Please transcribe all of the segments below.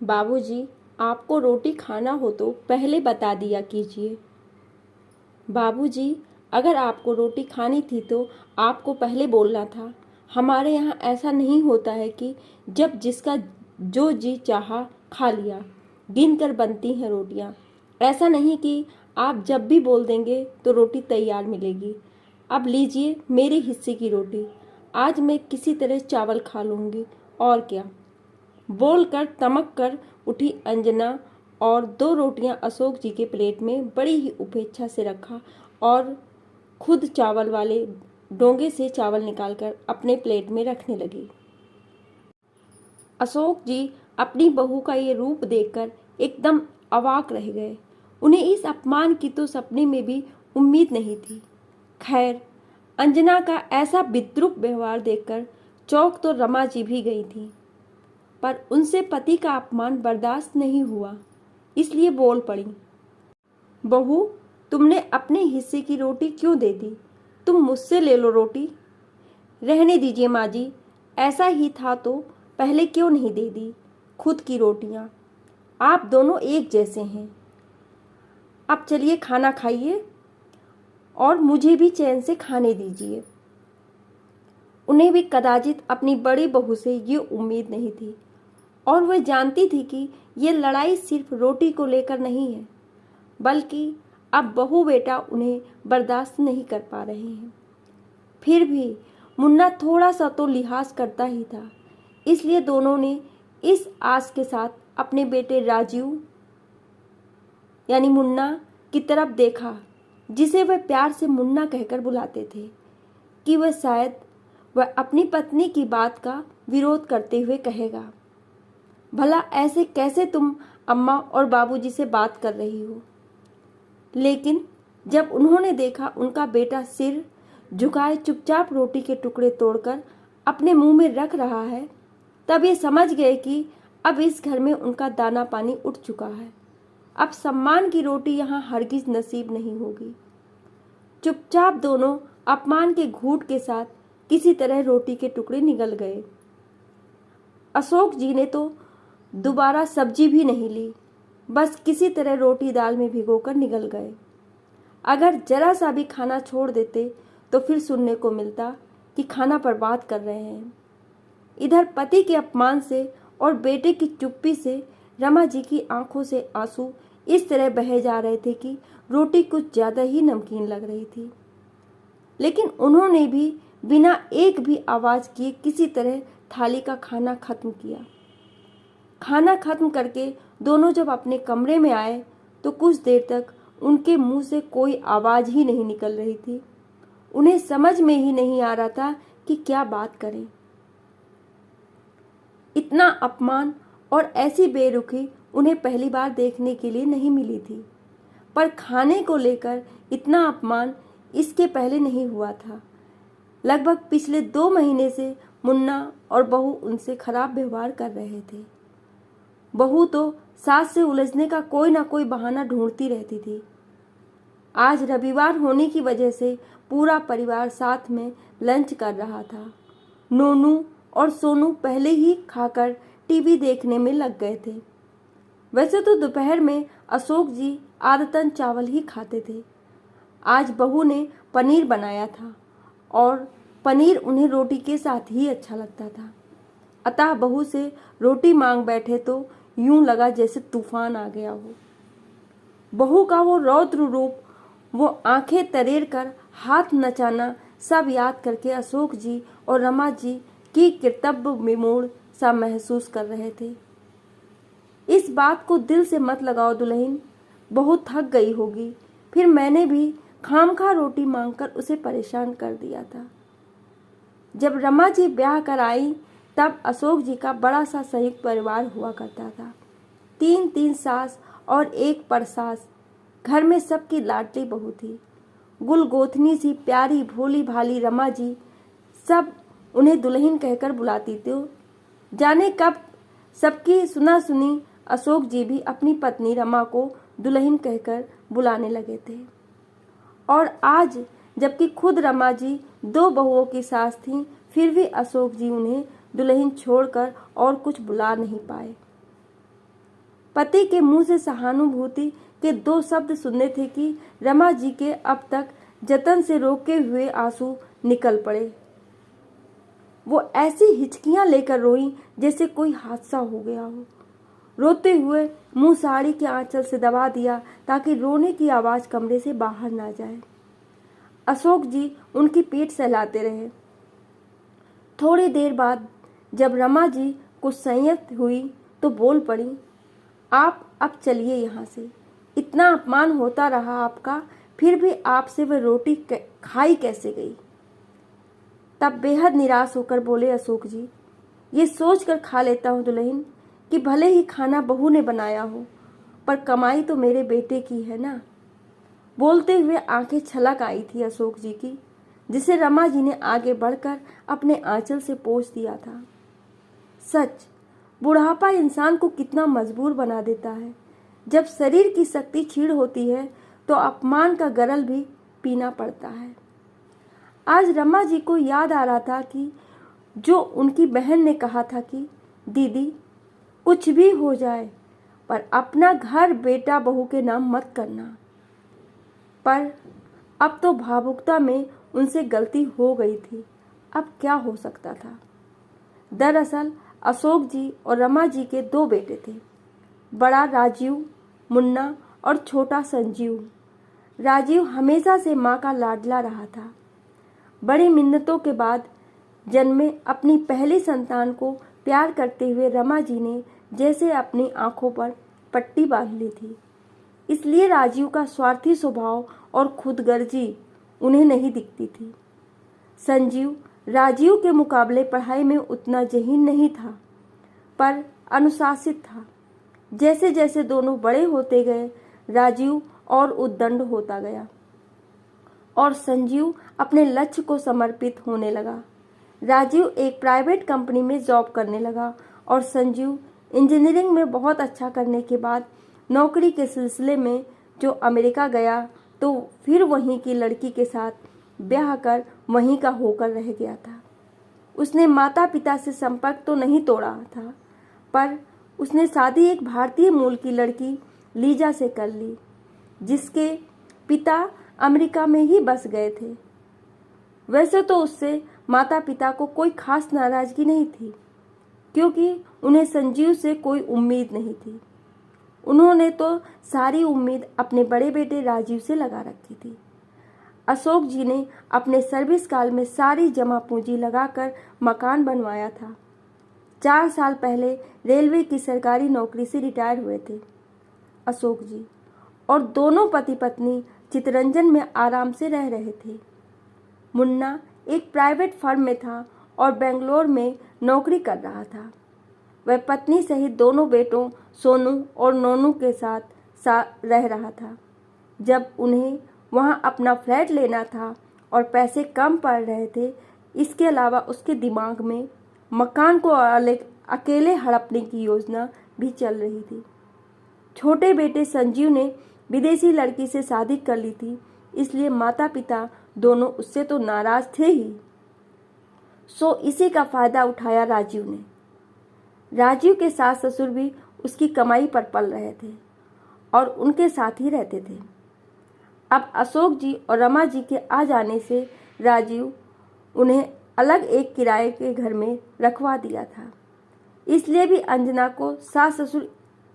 बाबूजी, आपको रोटी खाना हो तो पहले बता दिया कीजिए। बाबूजी, अगर आपको रोटी खानी थी तो आपको पहले बोलना था। हमारे यहाँ ऐसा नहीं होता है कि जब जिसका जो जी चाहा खा लिया। गिन कर बनती हैं रोटियाँ। ऐसा नहीं कि आप जब भी बोल देंगे तो रोटी तैयार मिलेगी। अब लीजिए मेरे हिस्से की रोटी। आज मैं किसी तरह चावल खा लूँगी और क्या। बोलकर तमक कर उठी अंजना और 2 रोटियां अशोक जी के प्लेट में बड़ी ही उपेक्षा से रखा और खुद चावल वाले डोंगे से चावल निकालकर अपने प्लेट में रखने लगी। अशोक जी अपनी बहू का ये रूप देखकर एकदम अवाक रह गए। उन्हें इस अपमान की तो सपने में भी उम्मीद नहीं थी। खैर, अंजना का ऐसा विद्रूप व्यवहार देखकर चौंक तो रमा जी भी गई थी, पर उनसे पति का अपमान बर्दाश्त नहीं हुआ, इसलिए बोल पड़ी। बहू, तुमने अपने हिस्से की रोटी क्यों दे दी? तुम मुझसे ले लो रोटी। रहने दीजिए माँ जी, ऐसा ही था तो पहले क्यों नहीं दे दी खुद की रोटियां? आप दोनों एक जैसे हैं। अब चलिए खाना खाइए और मुझे भी चैन से खाने दीजिए। उन्हें भी कदाचित अपनी बड़ी बहू से ये उम्मीद नहीं थी और वह जानती थी कि ये लड़ाई सिर्फ रोटी को लेकर नहीं है, बल्कि अब बहू बेटा उन्हें बर्दाश्त नहीं कर पा रहे हैं। फिर भी मुन्ना थोड़ा सा तो लिहाज करता ही था, इसलिए दोनों ने इस आस के साथ अपने बेटे राजीव यानी मुन्ना की तरफ देखा, जिसे वह प्यार से मुन्ना कहकर बुलाते थे, कि वह शायद वह अपनी पत्नी की बात का विरोध करते हुए कहेगा, भला ऐसे कैसे तुम अम्मा और बाबूजी से बात कर रही हो? लेकिन जब उन्होंने देखा उनका बेटा सिर झुकाए चुपचाप रोटी के टुकड़े तोड़कर अपने मुंह में रख रहा है, तब ये समझ गए कि अब इस घर में उनका दाना पानी उठ चुका है। अब सम्मान की रोटी यहाँ हरगिज नसीब नहीं होगी। चुपचाप दोनों अपमान के घूंट के साथ किसी तरह रोटी के टुकड़े निगल गए। अशोक जी ने तो दोबारा सब्जी भी नहीं ली, बस किसी तरह रोटी दाल में भिगोकर निगल गए। अगर जरा सा भी खाना छोड़ देते तो फिर सुनने को मिलता कि खाना बर्बाद कर रहे हैं। इधर पति के अपमान से और बेटे की चुप्पी से रमा जी की आंखों से आंसू इस तरह बहे जा रहे थे कि रोटी कुछ ज्यादा ही नमकीन लग रही थी। लेकिन उन्होंने भी बिना एक भी आवाज किए किसी तरह थाली का खाना खत्म किया। खाना खत्म करके दोनों जब अपने कमरे में आए तो कुछ देर तक उनके मुंह से कोई आवाज ही नहीं निकल रही थी। उन्हें समझ में ही नहीं आ रहा था कि क्या बात करें। इतना अपमान और ऐसी बेरुखी उन्हें पहली बार देखने के लिए नहीं मिली थी, पर खाने को लेकर इतना अपमान इसके पहले नहीं हुआ था। लगभग पिछले 2 महीने से मुन्ना और बहू उनसे खराब व्यवहार कर रहे थे। बहू तो सास से उलझने का कोई ना कोई बहाना ढूंढती रहती थी। आज रविवार होने की वजह से पूरा परिवार साथ में लंच कर रहा था। नोनू और सोनू पहले ही खाकर टीवी देखने में लग गए थे। वैसे तो दोपहर में अशोक जी आदतन चावल ही खाते थे। आज बहू ने पनीर बनाया था और पनीर उन्हें रोटी के साथ ही अच्छा लगता था। अतः बहू से रोटी मांग बैठे तो यूं लगा जैसे तूफान आ गया हो। बहू का वो रौद्र रूप, वो आंखें तरेर कर हाथ नचाना सब याद करके अशोक जी और रमा जी की कर्तव्य विमूढ़ सा महसूस कर रहे थे। इस बात को दिल से मत लगाओ दुल्हन, बहुत थक गई होगी। फिर मैंने भी खामखा रोटी मांगकर उसे परेशान कर दिया था। जब रमा जी ब्याह कर आई तब अशोक जी का बड़ा सा संयुक्त परिवार हुआ करता था। 3 सास और 1 परसास। घर में सबकी लाडली बहू थी। गुलगोथनी सी प्यारी भोली भाली रमा जी सब उन्हें दुल्हन कहकर बुलाती थी। जाने कब सबकी सुना सुनी अशोक जी भी अपनी पत्नी रमा को दुल्हन कहकर बुलाने लगे थे। और आज जबकि खुद रमा जी 2 बहुओं की सास थीं, फिर भी अशोक जी उन्हें दुल्हन छोड़कर और कुछ बुला नहीं पाए। पति के मुंह से सहानुभूति के 2 शब्द सुनने थे कि रमा जी के अब तक जतन से रोके हुए आंसू निकल पड़े। वो ऐसी हिचकियां लेकर रोई जैसे कोई हादसा हो गया हो। रोते हुए मुंह साड़ी के आंचल से दबा दिया ताकि रोने की आवाज कमरे से बाहर ना जाए। अशोक जी उनकी पीठ सहलाते रहे। थोड़ी देर बाद जब रमा जी कुछ संयत हुई तो बोल पड़ी, आप अब चलिए यहाँ से। इतना अपमान होता रहा आपका, फिर भी आपसे वह रोटी खाई कैसे गई। तब बेहद निराश होकर बोले अशोक जी, ये सोच कर खा लेता हूँ दुल्हन कि भले ही खाना बहू ने बनाया हो, पर कमाई तो मेरे बेटे की है ना। बोलते हुए आंखें छलक आई थी अशोक जी की, जिसे रमा जी ने आगे बढ़कर अपने आंचल से पोंछ दिया था। सच, बुढ़ापा इंसान को कितना मजबूर बना देता है। जब शरीर की शक्ति क्षीण होती है तो अपमान का गरल भी पीना पड़ता है। आज रमा जी को याद आ रहा था कि जो उनकी बहन ने कहा था कि दीदी कुछ भी हो जाए पर अपना घर बेटा बहू के नाम मत करना। पर अब तो भावुकता में उनसे गलती हो गई थी। अब क्या हो सकता था। दरअसल अशोक जी और रमा जी के 2 बेटे थे, बड़ा राजीव मुन्ना और छोटा संजीव। राजीव हमेशा से माँ का लाडला रहा था। बड़ी मिन्नतों के बाद जन्मे अपनी पहली संतान को प्यार करते हुए रमा जी ने जैसे अपनी आंखों पर पट्टी बांध ली थी। इसलिए राजीव का स्वार्थी स्वभाव और खुदगर्जी उन्हें नहीं दिखती थी। संजीव राजीव के मुकाबले पढ़ाई में उतना ज़हीन नहीं था, पर अनुशासित था। जैसे जैसे दोनों बड़े होते गए, राजीव और उद्दंड होता गया और संजीव अपने लक्ष्य को समर्पित होने लगा। राजीव एक प्राइवेट कंपनी में जॉब करने लगा और संजीव इंजीनियरिंग में बहुत अच्छा करने के बाद नौकरी के सिलसिले में जो अमेरिका गया तो फिर वहीं की लड़की के साथ ब्याह कर वहीं का होकर रह गया था। उसने माता पिता से संपर्क तो नहीं तोड़ा था, पर उसने शादी एक भारतीय मूल की लड़की लीजा से कर ली, जिसके पिता अमेरिका में ही बस गए थे। वैसे तो उससे माता पिता को कोई खास नाराजगी नहीं थी, क्योंकि उन्हें संजीव से कोई उम्मीद नहीं थी। उन्होंने तो सारी उम्मीद अपने बड़े बेटे राजीव से लगा रखी थी। अशोक जी ने अपने सर्विस काल में सारी जमा पूंजी लगाकर मकान बनवाया था। 4 साल पहले रेलवे की सरकारी नौकरी से रिटायर हुए थे अशोक जी, और दोनों पति पत्नी चितरंजन में आराम से रह रहे थे। मुन्ना एक प्राइवेट फर्म में था और बेंगलोर में नौकरी कर रहा था। वह पत्नी सहित दोनों बेटों सोनू और नोनू के साथ रह रहा था। जब उन्हें वहां अपना फ्लैट लेना था और पैसे कम पड़ रहे थे, इसके अलावा उसके दिमाग में मकान को अकेले हड़पने की योजना भी चल रही थी। छोटे बेटे संजीव ने विदेशी लड़की से शादी कर ली थी, इसलिए माता पिता दोनों उससे तो नाराज थे ही। सो इसी का फायदा उठाया राजीव ने। राजीव के सास ससुर भी उसकी कमाई पर पल रहे थे और उनके साथ ही रहते थे। अब अशोक जी और रमा जी के आ जाने से राजीव उन्हें अलग एक किराए के घर में रखवा दिया था। इसलिए भी अंजना को सास ससुर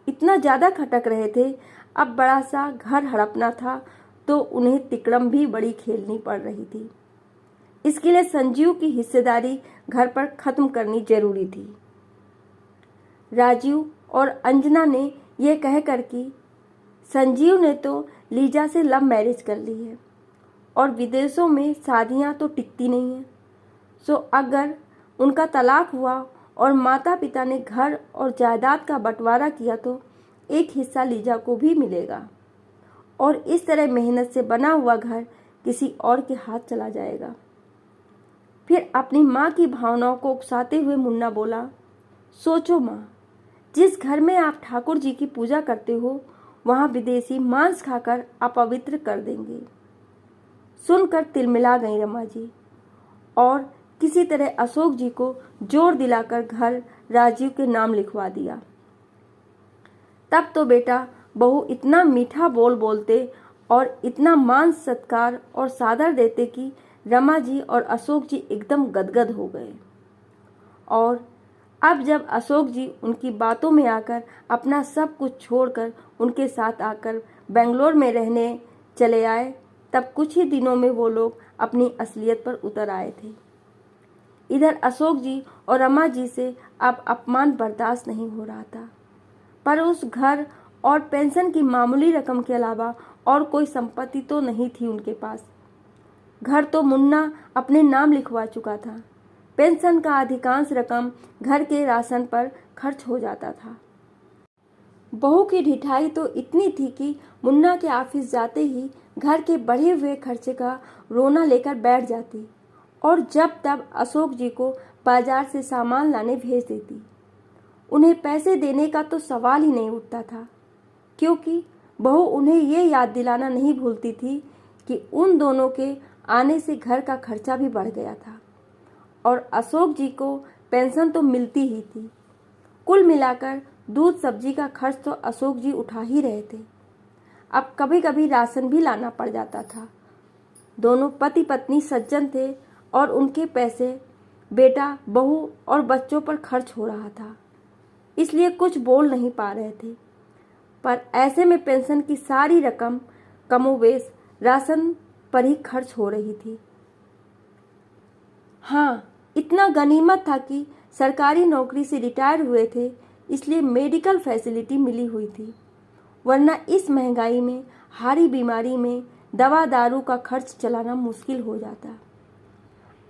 इतना ज़्यादा खटक रहे थे। अब बड़ा सा घर हड़पना था तो उन्हें तिकड़म भी बड़ी खेलनी पड़ रही थी। इसके लिए संजीव की हिस्सेदारी घर पर खत्म करनी जरूरी थी। राजीव और अंजना ने यह कहकर कि संजीव ने तो लीजा से लव मैरिज कर ली है और विदेशों में शादियां तो टिकती नहीं हैं, सो अगर उनका तलाक हुआ और माता पिता ने घर और जायदाद का बंटवारा किया तो एक हिस्सा लीजा को भी मिलेगा और इस तरह मेहनत से बना हुआ घर किसी और के हाथ चला जाएगा। फिर अपनी माँ की भावनाओं को उकसाते हुए मुन्ना बोला, सोचो माँ, जिस घर में आप ठाकुर जी की पूजा करते हो वहां विदेशी मांस खाकर अपवित्र कर देंगे। सुनकर तिलमिला गई रमा जी और किसी तरह अशोक जी को जोर दिलाकर घर राजीव के नाम लिखवा दिया। तब तो बेटा बहू इतना मीठा बोल बोलते और इतना मान सत्कार और सादर देते कि रमा जी और अशोक जी एकदम गदगद हो गए। और अब जब अशोक जी उनकी बातों में आकर अपना सब कुछ छोड़कर उनके साथ आकर बेंगलोर में रहने चले आए, तब कुछ ही दिनों में वो लोग अपनी असलियत पर उतर आए थे। इधर अशोक जी और रमा जी से अब अपमान बर्दाश्त नहीं हो रहा था, पर उस घर और पेंशन की मामूली रकम के अलावा और कोई संपत्ति तो नहीं थी उनके पास। घर तो मुन्ना अपने नाम लिखवा चुका था। पेंशन का अधिकांश रकम घर के राशन पर खर्च हो जाता था। बहू की ढिठाई तो इतनी थी कि मुन्ना के ऑफिस जाते ही घर के बढ़े हुए खर्चे का रोना लेकर बैठ जाती और जब तब अशोक जी को बाजार से सामान लाने भेज देती। उन्हें पैसे देने का तो सवाल ही नहीं उठता था, क्योंकि बहू उन्हें ये याद दिलाना नहीं भूलती थी कि उन दोनों के आने से घर का खर्चा भी बढ़ गया था और अशोक जी को पेंशन तो मिलती ही थी। कुल मिलाकर दूध सब्जी का खर्च तो अशोक जी उठा ही रहे थे। अब कभी कभी राशन भी लाना पड़ जाता था। दोनों पति पत्नी सज्जन थे और उनके पैसे बेटा बहू और बच्चों पर खर्च हो रहा था, इसलिए कुछ बोल नहीं पा रहे थे। पर ऐसे में पेंशन की सारी रकम कमोवेश राशन पर ही खर्च हो रही थी। हाँ, इतना गनीमत था कि सरकारी नौकरी से रिटायर हुए थे, इसलिए मेडिकल फैसिलिटी मिली हुई थी, वरना इस महंगाई में हारी बीमारी में दवा दारू का खर्च चलाना मुश्किल हो जाता।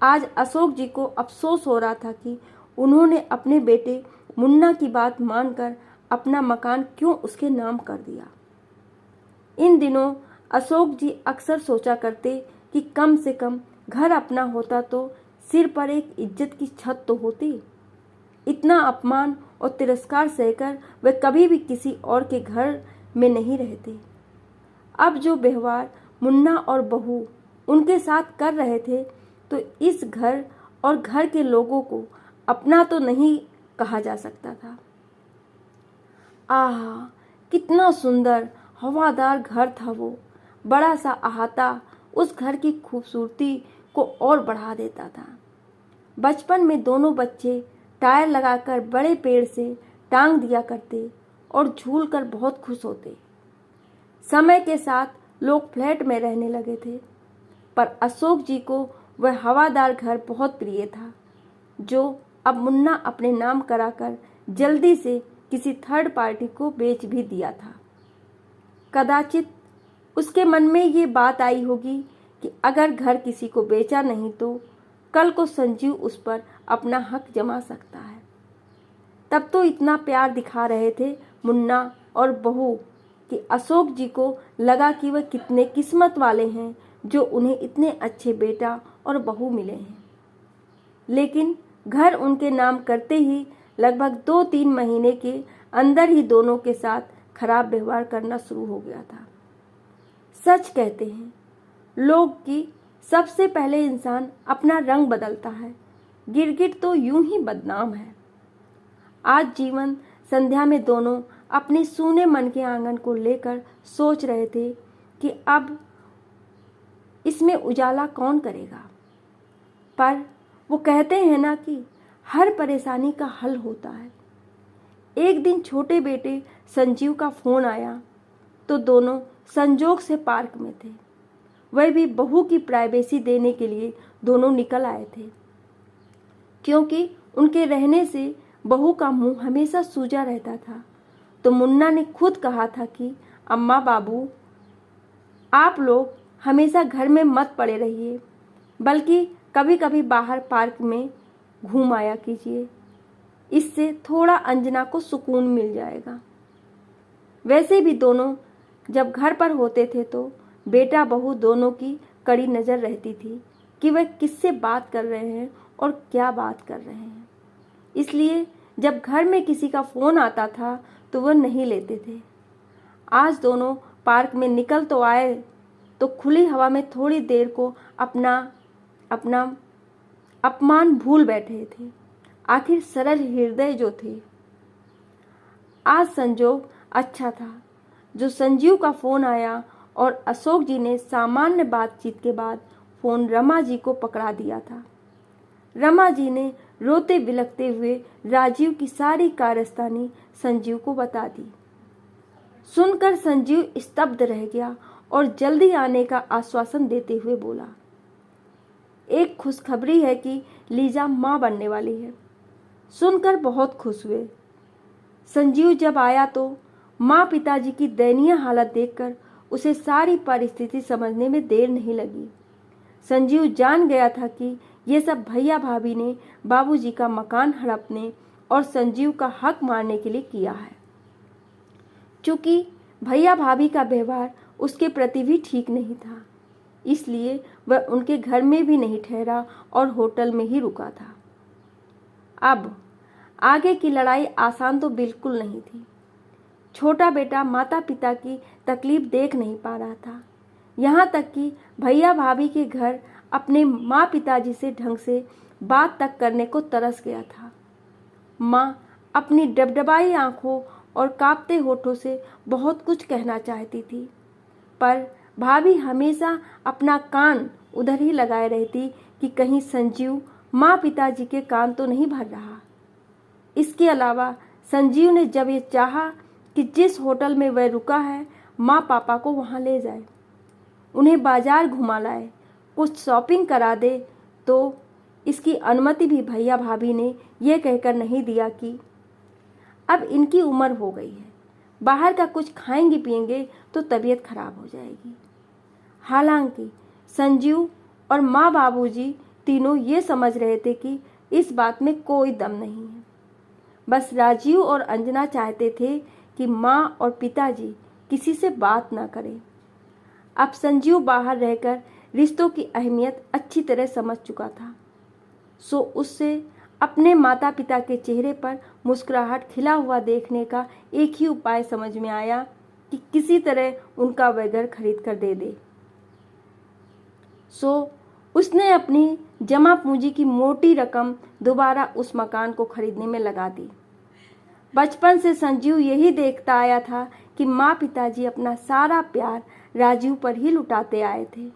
आज अशोक जी को अफसोस हो रहा था कि उन्होंने अपने बेटे मुन्ना की बात मानकर अपना मकान क्यों उसके नाम कर दिया। इन दिनों अशोक जी अक्सर सोचा करते कि कम से कम घर अपना होता तो सिर पर एक इज्जत की छत तो होती। इतना अपमान और तिरस्कार सहकर वे कभी भी किसी और के घर में नहीं रहते। अब जो व्यवहार मुन्ना और बहू उनके साथ कर रहे थे, तो इस घर और घर के लोगों को अपना तो नहीं कहा जा सकता था। आहा, कितना सुंदर हवादार घर था वो। बड़ा सा अहाता उस घर की खूबसूरती को और बढ़ा देता था। बचपन में दोनों बच्चे टायर लगाकर बड़े पेड़ से टांग दिया करते और झूल कर बहुत खुश होते। समय के साथ लोग फ्लैट में रहने लगे थे, पर अशोक जी को वह हवादार घर बहुत प्रिय था, जो अब मुन्ना अपने नाम कराकर जल्दी से किसी थर्ड पार्टी को बेच भी दिया था। कदाचित उसके मन में ये बात आई होगी कि अगर घर किसी को बेचा नहीं तो कल को संजीव उस पर अपना हक जमा सकता है। तब तो इतना प्यार दिखा रहे थे मुन्ना और बहू कि अशोक जी को लगा कि वह कितने किस्मत वाले हैं जो उन्हें इतने अच्छे बेटा और बहू मिले हैं। लेकिन घर उनके नाम करते ही लगभग 2-3 महीने के अंदर ही दोनों के साथ खराब व्यवहार करना शुरू हो गया था। सच कहते हैं लोग कि सबसे पहले इंसान अपना रंग बदलता है, गिरगिट तो यूं ही बदनाम है। आज जीवन संध्या में दोनों अपने सूने मन के आंगन को लेकर सोच रहे थे कि अब इसमें उजाला कौन करेगा। पर वो कहते हैं ना कि हर परेशानी का हल होता है। एक दिन छोटे बेटे संजीव का फोन आया तो दोनों संजोग से पार्क में थे। वह भी बहू की प्राइवेसी देने के लिए दोनों निकल आए थे, क्योंकि उनके रहने से बहू का मुंह हमेशा सूजा रहता था। तो मुन्ना ने खुद कहा था कि अम्मा बाबू, आप लोग हमेशा घर में मत पड़े रहिए, बल्कि कभी कभी बाहर पार्क में घूम आया कीजिए, इससे थोड़ा अंजना को सुकून मिल जाएगा। वैसे भी दोनों जब घर पर होते थे तो बेटा बहू दोनों की कड़ी नज़र रहती थी कि वह किससे बात कर रहे हैं और क्या बात कर रहे हैं। इसलिए जब घर में किसी का फ़ोन आता था तो वह नहीं लेते थे। आज दोनों पार्क में निकल तो आए तो खुली हवा में थोड़ी देर को अपना अपमान भूल बैठे थे। आखिर सरल हृदय जो थे। आज संजोग अच्छा था जो संजीव का फ़ोन आया और अशोक जी ने सामान्य बातचीत के बाद फ़ोन रमा जी को पकड़ा दिया था। रमा जी ने रोते बिलखते हुए राजीव की सारी कारस्तानी संजीव को बता दी। सुनकर संजीव स्तब्ध रह गया और जल्दी आने का आश्वासन देते हुए बोला, एक खुशखबरी है कि लीजा माँ बनने वाली है। सुनकर बहुत खुश हुए। संजीव जब आया तो माँ पिताजी की दयनीय हालत देखकर उसे सारी परिस्थिति समझने में देर नहीं लगी। संजीव जान गया था कि ये सब भैया भाभी ने बाबूजी का मकान हड़पने और संजीव का हक मारने के लिए किया है। चूंकि भैया भाभी का व्यवहार उसके प्रति भी ठीक नहीं था, इसलिए वह उनके घर में भी नहीं ठहरा और होटल में ही रुका था। अब आगे की लड़ाई आसान तो बिल्कुल नहीं थी। छोटा बेटा माता पिता की तकलीफ देख नहीं पा रहा था। यहाँ तक कि भैया भाभी के घर अपने माँ पिताजी से ढंग से बात तक करने को तरस गया था। माँ अपनी डबडबाई आंखों और कांपते होठों से बहुत कुछ कहना चाहती थी, पर भाभी हमेशा अपना कान उधर ही लगाए रहती कि कहीं संजीव माँ पिताजी के कान तो नहीं भर रहा। इसके अलावा संजीव ने जब ये चाहा कि जिस होटल में वह रुका है माँ पापा को वहाँ ले जाए, उन्हें बाजार घुमा लाए, कुछ शॉपिंग करा दे, तो इसकी अनुमति भी भैया भाभी ने यह कहकर नहीं दिया कि अब इनकी उम्र हो गई है, बाहर का कुछ खाएंगे पिएंगे तो तबीयत खराब हो जाएगी। हालांकि संजीव और माँ बाबूजी तीनों ये समझ रहे थे कि इस बात में कोई दम नहीं है। बस राजीव और अंजना चाहते थे कि माँ और पिताजी किसी से बात ना करें। अब संजीव बाहर रहकर रिश्तों की अहमियत अच्छी तरह समझ चुका था, सो उससे अपने माता पिता के चेहरे पर मुस्कुराहट खिला हुआ देखने का एक ही उपाय समझ में आया कि किसी तरह उनका वह घर खरीद कर दे दे। सो उसने अपनी जमा पूंजी की मोटी रकम दोबारा उस मकान को खरीदने में लगा दी। बचपन से संजीव यही देखता आया था कि माँ पिताजी अपना सारा प्यार राजीव पर ही लुटाते आए थे।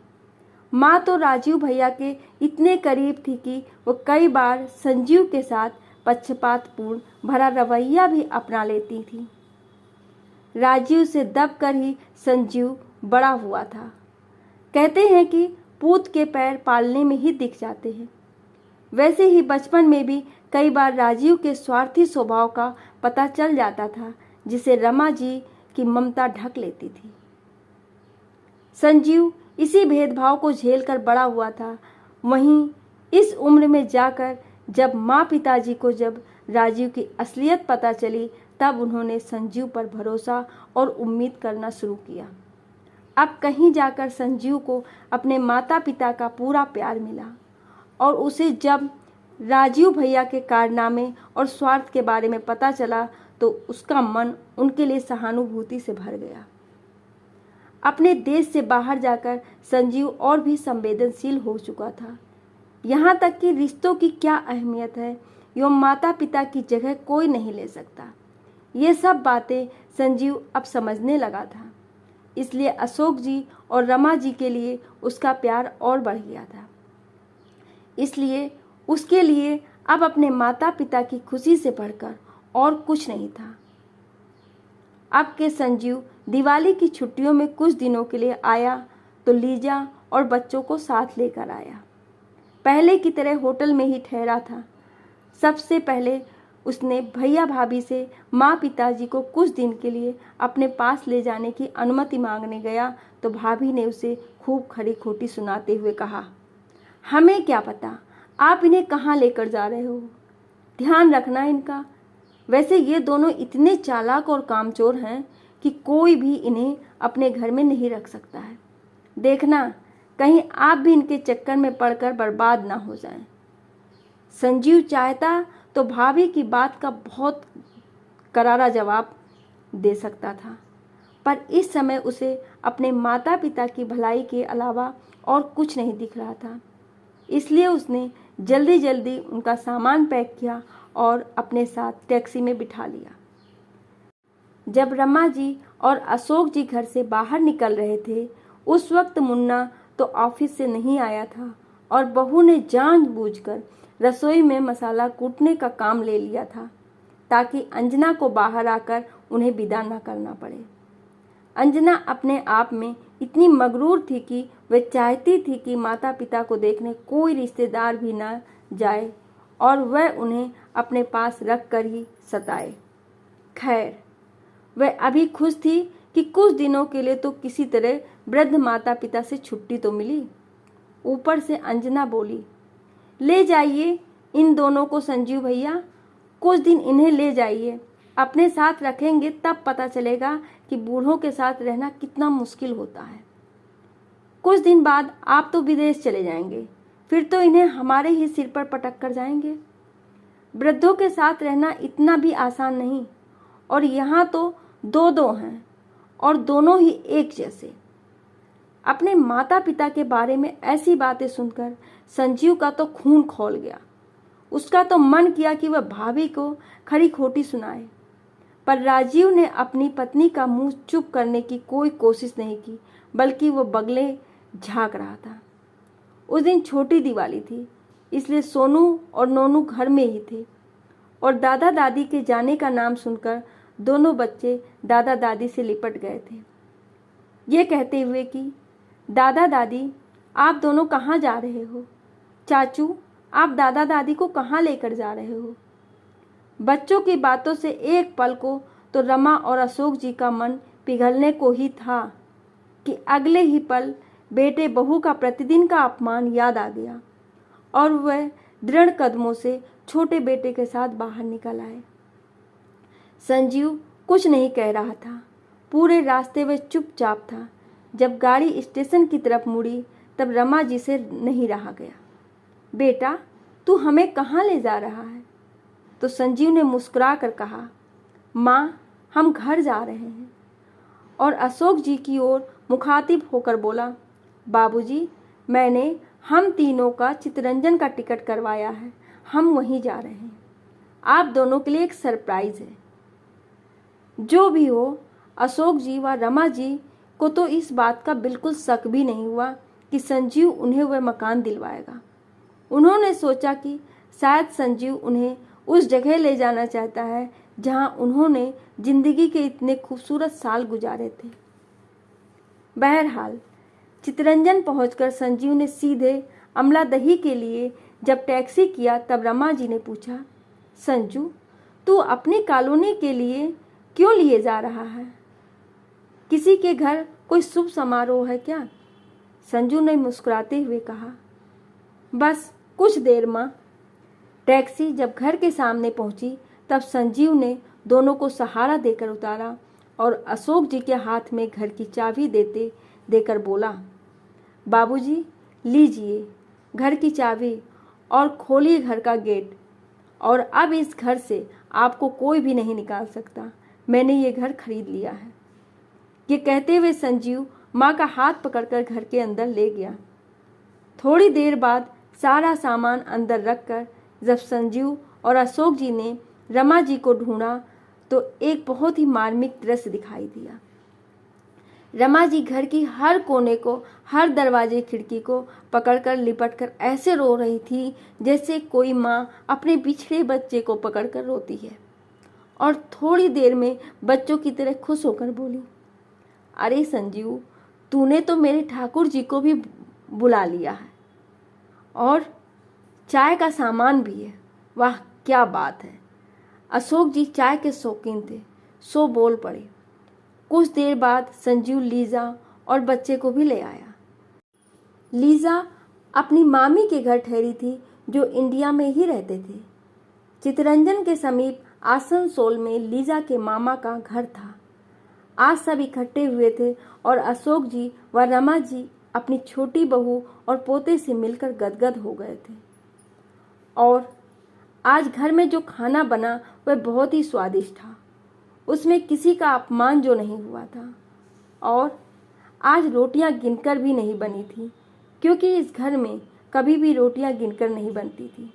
माँ तो राजीव भैया के इतने करीब थी कि वो कई बार संजीव के साथ पक्षपातपूर्ण भरा रवैया भी अपना लेती थी। राजीव से दबकर ही संजीव बड़ा हुआ था। कहते हैं कि पूत के पैर पालने में ही दिख जाते हैं। वैसे ही बचपन में भी कई बार राजीव के स्वार्थी स्वभाव का पता चल जाता था, जिसे रमा जी की ममता ढक लेती थी। संजीव इसी भेदभाव को झेलकर बड़ा हुआ था। वहीं इस उम्र में जाकर जब माँ पिताजी को जब राजीव की असलियत पता चली, तब उन्होंने संजीव पर भरोसा और उम्मीद करना शुरू किया। अब कहीं जाकर संजीव को अपने माता पिता का पूरा प्यार मिला और उसे जब राजीव भैया के कारनामे और स्वार्थ के बारे में पता चला तो उसका मन उनके लिए सहानुभूति से भर गया। अपने देश से बाहर जाकर संजीव और भी संवेदनशील हो चुका था। यहाँ तक कि रिश्तों की क्या अहमियत है एवं माता पिता की जगह कोई नहीं ले सकता। ये सब बातें संजीव अब समझने लगा था। इसलिए अशोक जी और रमा जी के लिए उसका प्यार और बढ़ गया था। इसलिए उसके लिए अब अपने माता पिता की खुशी से बढ़कर और कुछ नहीं था। अब के संजीव दिवाली की छुट्टियों में कुछ दिनों के लिए आया तो लीजा और बच्चों को साथ लेकर आया। पहले की तरह होटल में ही ठहरा था। सबसे पहले उसने भैया भाभी से माँ पिताजी को कुछ दिन के लिए अपने पास ले जाने की अनुमति मांगने गया तो भाभी ने उसे खूब खरी खोटी सुनाते हुए कहा, हमें क्या पता आप इन्हें कहाँ लेकर जा रहे हो, ध्यान रखना इनका। वैसे ये दोनों इतने चालाक और कामचोर हैं कि कोई भी इन्हें अपने घर में नहीं रख सकता है। देखना कहीं आप भी इनके चक्कर में पड़कर बर्बाद ना हो जाएं। संजीव चाहता तो भाभी की बात का बहुत करारा जवाब दे सकता था, पर इस समय उसे अपने माता पिता की भलाई के अलावा और कुछ नहीं दिख रहा था। इसलिए उसने जल्दी जल्दी उनका सामान पैक किया और अपने साथ टैक्सी में बिठा लिया। जब रमा जी और अशोक जी घर से बाहर निकल रहे थे, उस वक्त मुन्ना तो ऑफिस से नहीं आया था और बहू ने जानबूझकर रसोई में मसाला कूटने का काम ले लिया था ताकि अंजना को बाहर आकर उन्हें विदा न करना पड़े। अंजना अपने आप में इतनी मगरूर थी कि वह चाहती थी कि माता पिता को देखने कोई रिश्तेदार भी न जाए और वह उन्हें अपने पास रख कर ही सताए। खैर, वह अभी खुश थी कि कुछ दिनों के लिए तो किसी तरह वृद्ध माता पिता से छुट्टी तो मिली। ऊपर से अंजना बोली, ले जाइए इन दोनों को संजीव भैया, कुछ दिन इन्हें ले जाइए, अपने साथ रखेंगे तब पता चलेगा कि बूढ़ों के साथ रहना कितना मुश्किल होता है। कुछ दिन बाद आप तो विदेश चले जाएंगे, फिर तो इन्हें हमारे ही सिर पर पटक कर जाएंगे। वृद्धों के साथ रहना इतना भी आसान नहीं, और यहाँ तो दो दो हैं और दोनों ही एक जैसे। अपने माता पिता के बारे में ऐसी बातें सुनकर संजीव का तो खून खौल गया। उसका तो मन किया कि वह भाभी को खरी खोटी सुनाए, पर राजीव ने अपनी पत्नी का मुंह चुप करने की कोई कोशिश नहीं की, बल्कि वो बगले झांक रहा था। उस दिन छोटी दिवाली थी, इसलिए सोनू और नोनू घर में ही थे और दादा दादी के जाने का नाम सुनकर दोनों बच्चे दादा दादी से लिपट गए थे, ये कहते हुए कि दादा दादी आप दोनों कहाँ जा रहे हो? चाचू आप दादा दादी को कहाँ लेकर जा रहे हो? बच्चों की बातों से एक पल को तो रमा और अशोक जी का मन पिघलने को ही था कि अगले ही पल बेटे बहू का प्रतिदिन का अपमान याद आ गया और वह दृढ़ कदमों से छोटे बेटे के साथ बाहर निकल आए। संजीव कुछ नहीं कह रहा था। पूरे रास्ते वह चुपचाप था। जब गाड़ी स्टेशन की तरफ मुड़ी तब रमा जी से नहीं रहा गया। बेटा, तू हमें कहाँ ले जा रहा है? तो संजीव ने मुस्कुरा कर कहा, माँ, हम घर जा रहे हैं। और अशोक जी की ओर मुखातिब होकर बोला, बाबूजी, मैंने हम तीनों का चित्तरंजन का टिकट करवाया है, हम वहीं जा रहे हैं। आप दोनों के लिए एक सरप्राइज है। जो भी हो, अशोक जी व रमा जी को तो इस बात का बिल्कुल शक भी नहीं हुआ कि संजीव उन्हें वह मकान दिलवाएगा। उन्होंने सोचा कि शायद संजीव उन्हें उस जगह ले जाना चाहता है जहां उन्होंने जिंदगी के इतने खूबसूरत साल गुजारे थे। बहरहाल चित्तरंजन पहुंचकर संजीव ने सीधे अमलादही के लिए जब टैक्सी किया तब रमा जी ने पूछा, संजू, तू अपनी कॉलोनी के लिए क्यों लिए जा रहा है? किसी के घर कोई शुभ समारोह है क्या? संजू ने मुस्कुराते हुए कहा, बस कुछ देर माँ। टैक्सी जब घर के सामने पहुंची तब संजीव ने दोनों को सहारा देकर उतारा और अशोक जी के हाथ में घर की चाबी देकर बोला, बाबूजी, लीजिए घर की चाबी और खोलिए घर का गेट, और अब इस घर से आपको कोई भी नहीं निकाल सकता। मैंने ये घर खरीद लिया है। ये कहते हुए संजीव माँ का हाथ पकड़कर घर के अंदर ले गया। थोड़ी देर बाद सारा सामान अंदर रखकर जब संजीव और अशोक जी ने रमा जी को ढूंढा तो एक बहुत ही मार्मिक दृश्य दिखाई दिया। रमा जी घर की हर कोने को, हर दरवाजे खिड़की को पकड़कर लिपटकर ऐसे रो रही थी जैसे कोई माँ अपने बिछड़े बच्चे को पकड़कर रोती है, और थोड़ी देर में बच्चों की तरह खुश होकर बोली, अरे संजीव, तूने तो मेरे ठाकुर जी को भी बुला लिया है और चाय का सामान भी है। वाह, क्या बात है। अशोक जी चाय के शौकीन थे, सो बोल पड़े। कुछ देर बाद संजीव लीजा और बच्चे को भी ले आया। लीजा अपनी मामी के घर ठहरी थी जो इंडिया में ही रहते थे। चित्तरंजन के समीप आसनसोल में लीजा के मामा का घर था। आज सब इकट्ठे हुए थे और अशोक जी व रमा जी अपनी छोटी बहू और पोते से मिलकर गदगद हो गए थे। और आज घर में जो खाना बना वह बहुत ही स्वादिष्ट था। उसमें किसी का अपमान जो नहीं हुआ था। और आज रोटियां गिनकर भी नहीं बनी थी, क्योंकि इस घर में कभी भी रोटियां गिनकर नहीं बनती थी।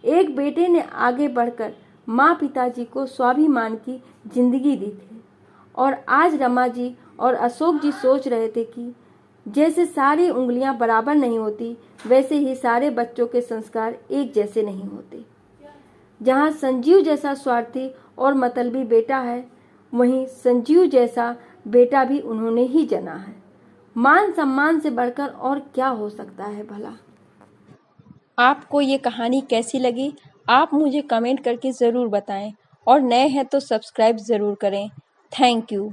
एक बेटे ने आगे बढ़कर माँ पिताजी को स्वाभिमान की जिंदगी दी थी। और आज रमा जी और अशोक जी सोच रहे थे कि जैसे सारी उंगलियां बराबर नहीं होती, वैसे ही सारे बच्चों के संस्कार एक जैसे नहीं होते। जहां संजीव जैसा स्वार्थी और मतलबी बेटा है, वहीं संजीव जैसा बेटा भी उन्होंने ही जना है। मान सम्मान से बढ़कर और क्या हो सकता है भला। आपको ये कहानी कैसी लगी, आप मुझे कमेंट करके ज़रूर बताएं और नए हैं तो सब्सक्राइब ज़रूर करें। Thank you.